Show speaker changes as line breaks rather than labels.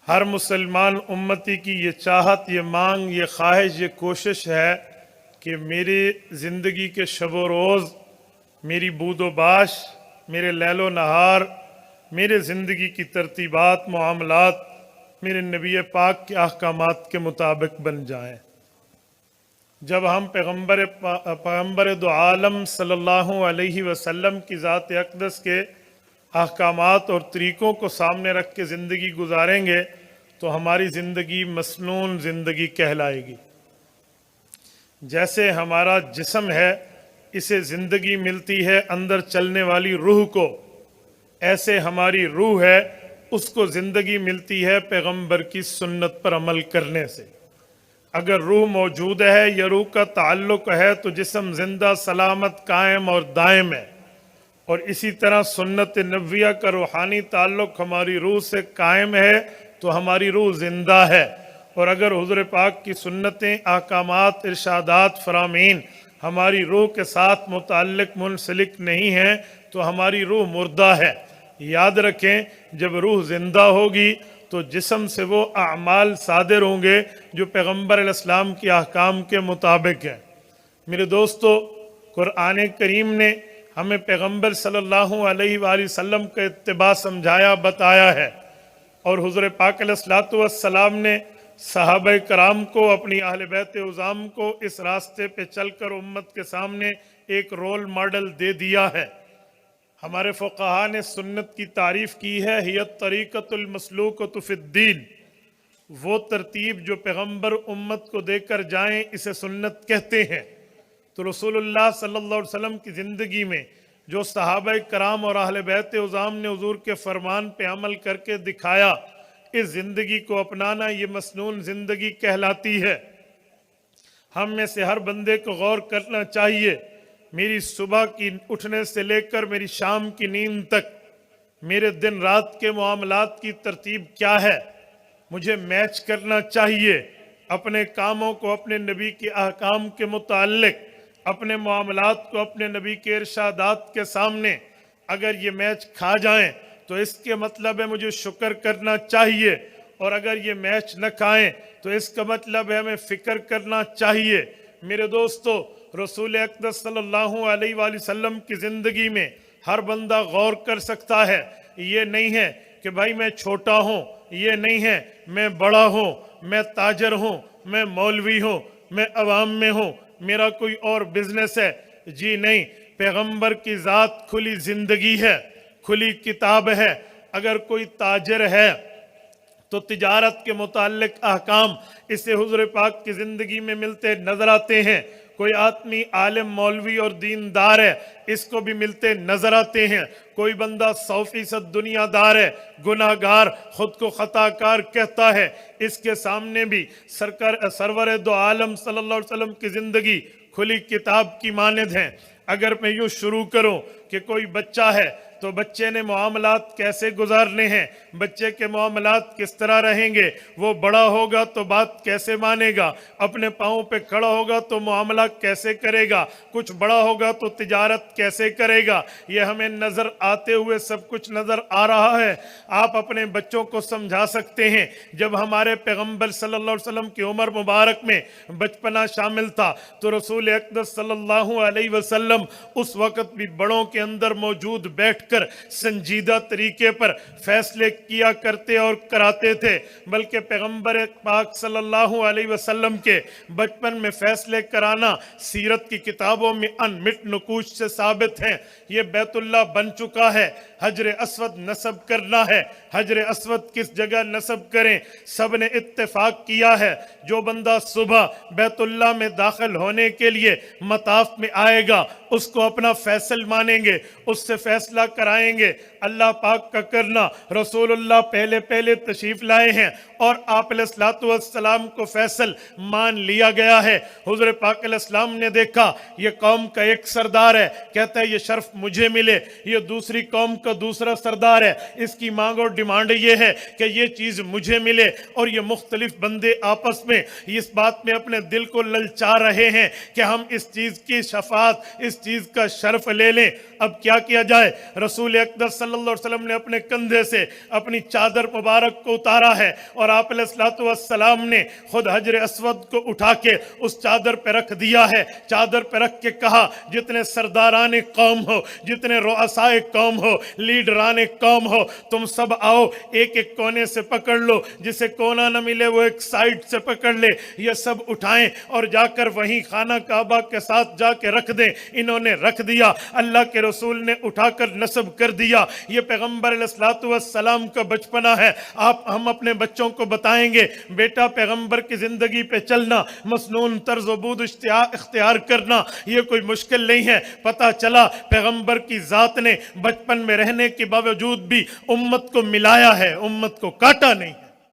ہر مسلمان امتی کی یہ چاہت، یہ مانگ، یہ خواہش، یہ کوشش ہے کہ میری زندگی کے شب و روز، میری بود و باش، میرے لیل و نہار، میرے زندگی کی ترتیبات، معاملات میرے نبی پاک کے احکامات کے مطابق بن جائیں۔ جب ہم پیغمبر دو عالم صلی اللہ علیہ وسلم کی ذات اقدس کے احکامات اور طریقوں کو سامنے رکھ کے زندگی گزاریں گے تو ہماری زندگی مسنون زندگی کہلائے گی۔ جیسے ہمارا جسم ہے، اسے زندگی ملتی ہے اندر چلنے والی روح کو، ایسے ہماری روح ہے، اس کو زندگی ملتی ہے پیغمبر کی سنت پر عمل کرنے سے۔ اگر روح موجود ہے یا روح کا تعلق ہے تو جسم زندہ، سلامت، قائم اور دائم ہے۔ اور اسی طرح سنت نبویہ کا روحانی تعلق ہماری روح سے قائم ہے تو ہماری روح زندہ ہے۔ اور اگر حضور پاک کی سنتیں، احکامات، ارشادات، فرامین ہماری روح کے ساتھ متعلق، منسلک نہیں ہیں تو ہماری روح مردہ ہے۔ یاد رکھیں، جب روح زندہ ہوگی تو جسم سے وہ اعمال صادر ہوں گے جو پیغمبر علیہ السلام کی احکام کے مطابق ہیں۔ میرے دوستو، قرآن کریم نے ہمیں پیغمبر صلی اللہ علیہ وآلہ وسلم کا اتباع سمجھایا، بتایا ہے، اور حضور پاک علیہ السلام نے صحابہ کرام کو، اپنی اہل بیت عظام کو اس راستے پہ چل کر امت کے سامنے ایک رول ماڈل دے دیا ہے۔ ہمارے فقہاء نے سنت کی تعریف کی ہے، ہی الطریقۃ المسلوکۃ فی الدین، وہ ترتیب جو پیغمبر امت کو دے کر جائیں اسے سنت کہتے ہیں۔ تو رسول اللہ صلی اللہ علیہ وسلم کی زندگی میں جو صحابہ کرام اور اہل بیت عظام نے حضور کے فرمان پہ عمل کر کے دکھایا، اس زندگی کو اپنانا یہ مسنون زندگی کہلاتی ہے۔ ہم میں سے ہر بندے کو غور کرنا چاہیے، میری صبح کی اٹھنے سے لے کر میری شام کی نیند تک میرے دن رات کے معاملات کی ترتیب کیا ہے۔ مجھے میچ کرنا چاہیے اپنے کاموں کو اپنے نبی کے احکام کے متعلق، اپنے معاملات کو اپنے نبی کے ارشادات کے سامنے۔ اگر یہ میچ کھا جائیں تو اس کے مطلب ہے مجھے شکر کرنا چاہیے، اور اگر یہ میچ نہ کھائیں تو اس کا مطلب ہے ہمیں فکر کرنا چاہیے۔ میرے دوستو، رسول اقدس صلی اللہ علیہ وآلہ وسلم کی زندگی میں ہر بندہ غور کر سکتا ہے۔ یہ نہیں ہے کہ بھائی میں چھوٹا ہوں، یہ نہیں ہے میں بڑا ہوں، میں تاجر ہوں، میں مولوی ہوں، میں عوام میں ہوں، میرا کوئی اور بزنس ہے۔ جی نہیں، پیغمبر کی ذات کھلی زندگی ہے، کھلی کتاب ہے۔ اگر کوئی تاجر ہے تو تجارت کے متعلق احکام اسے حضور پاک کی زندگی میں ملتے نظر آتے ہیں۔ کوئی آدمی عالم، مولوی اور دیندار ہے، اس کو بھی ملتے نظر آتے ہیں۔ کوئی بندہ 100% دنیا دار ہے، گناہ گار، خود کو خطا کار کہتا ہے، اس کے سامنے بھی سرور دو عالم صلی اللہ علیہ وسلم کی زندگی کھلی کتاب کی مانند ہے۔ اگر میں یوں شروع کروں کہ کوئی بچہ ہے تو بچے نے معاملات کیسے گزارنے ہیں، بچے کے معاملات کس طرح رہیں گے، وہ بڑا ہوگا تو بات کیسے مانے گا، اپنے پاؤں پہ کھڑا ہوگا تو معاملہ کیسے کرے گا، کچھ بڑا ہوگا تو تجارت کیسے کرے گا، یہ ہمیں نظر آتے ہوئے سب کچھ نظر آ رہا ہے۔ آپ اپنے بچوں کو سمجھا سکتے ہیں۔ جب ہمارے پیغمبر صلی اللہ علیہ وسلم کی عمر مبارک میں بچپنا شامل تھا تو رسول اقدس صلی اللہ علیہ وسلم اس وقت بھی بڑوں کے اندر موجود بیٹھ کر سنجیدہ طریقے پر فیصلے کیا کرتے اور کراتے تھے، بلکہ پیغمبر پاک صلی اللہ علیہ وسلم کے بچپن میں فیصلے کرانا سیرت کی کتابوں میں انمٹ نقوش سے ثابت ہیں۔ یہ بیت اللہ بن چکا ہے، حجر اسود نصب کرنا ہے۔ حجر اسود کس جگہ نصب کریں، سب نے اتفاق کیا ہے۔ جو بندہ صبح بیت اللہ میں داخل ہونے کے لیے مطاف میں آئے گا اس کو اپنا فیصل مانیں گے، اس سے فیصلہ کرائیں گے۔ اللہ پاک کا کرنا، رسول اللہ پہلے تشریف لائے ہیں اور آپ علیہ السلام کو فیصل مان لیا گیا ہے۔ حضور پاک علیہ السلام نے دیکھا یہ قوم کا ایک سردار ہے، کہتا ہے یہ شرف مجھے ملے، یہ دوسری قوم کا دوسرا سردار ہے، اس کی مانگ اور ڈیمانڈ یہ ہے کہ یہ چیز مجھے ملے، اور یہ مختلف بندے آپس میں اس بات میں اپنے دل کو للچا رہے ہیں کہ ہم اس چیز کی شفاعت، اس چیز کا شرف لے لیں۔ اب کیا کیا جائے؟ رسول اقدس صلی صلی اللہ علیہ وسلم نے اپنے کندھے سے اپنی چادر مبارک کو اتارا ہے اور آپ علیہ الصلوۃ والسلام نے خود حجر اسود کو اٹھا کے اس چادر پہ رکھ دیا ہے. چادر پہ رکھ کے کہا جتنے سرداران قوم ہو, جتنے رؤسائے قوم ہو, لیڈران قوم ہو, تم سب آؤ, ایک ایک کونے سے پکڑ لو, جسے کونا نہ ملے وہ ایک سائڈ سے پکڑ لے. یہ سب اٹھائیں اور جا کر وہیں خانہ کعبہ کے ساتھ جا کے رکھ دیں. انہوں نے رکھ دیا, اللہ کے رسول نے اٹھا کر نصب کر دیا. یہ پیغمبر علیہ الصلوۃ والسلام کا بچپنا ہے. ہم اپنے بچوں کو بتائیں گے بیٹا پیغمبر کی زندگی پہ چلنا, مسنون طرز و بود اختیار کرنا یہ کوئی مشکل نہیں ہے. پتہ چلا پیغمبر کی ذات نے بچپن میں رہنے کے باوجود بھی امت کو ملایا ہے, امت کو کاٹا نہیں.